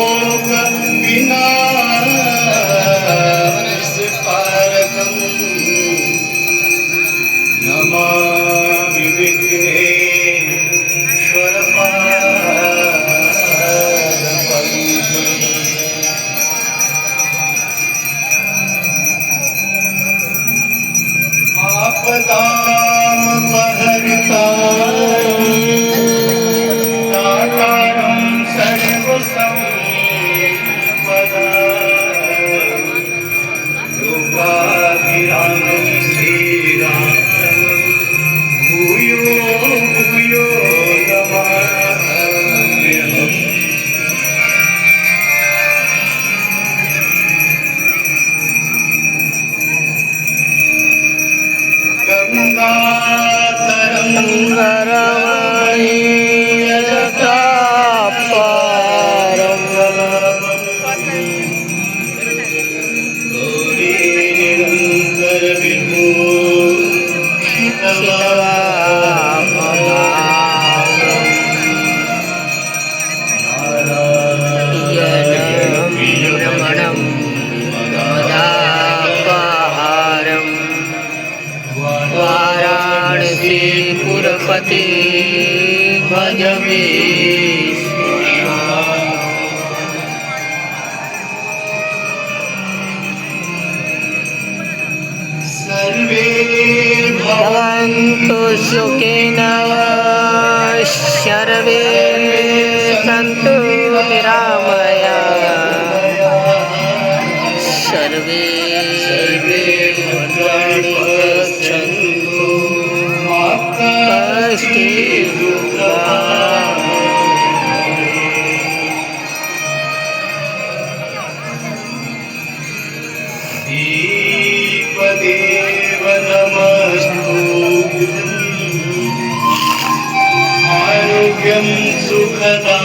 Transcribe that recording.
शोक विनाशकारकं नमामि विघ्नेश्वरपादपङ्कजम् आपदामपहर्तारं सर्वसंपदा लोकाभिरामं श्रीरामं भूयो भूयो नमाम्यहम्। गङ्गातरङ्गरमणीयजटापारं गौरी नारायणं मदापहारं वाराणसीपुरपति भज मे सर्वे भवन्तु सुखिनः सर्वे सन्तु निरामयाः सर्वे भद्राणि पश्यन्तु मा कश्चित् दुःखभाग् देव नमस्तुभ्यं आरोग्यं सुखदा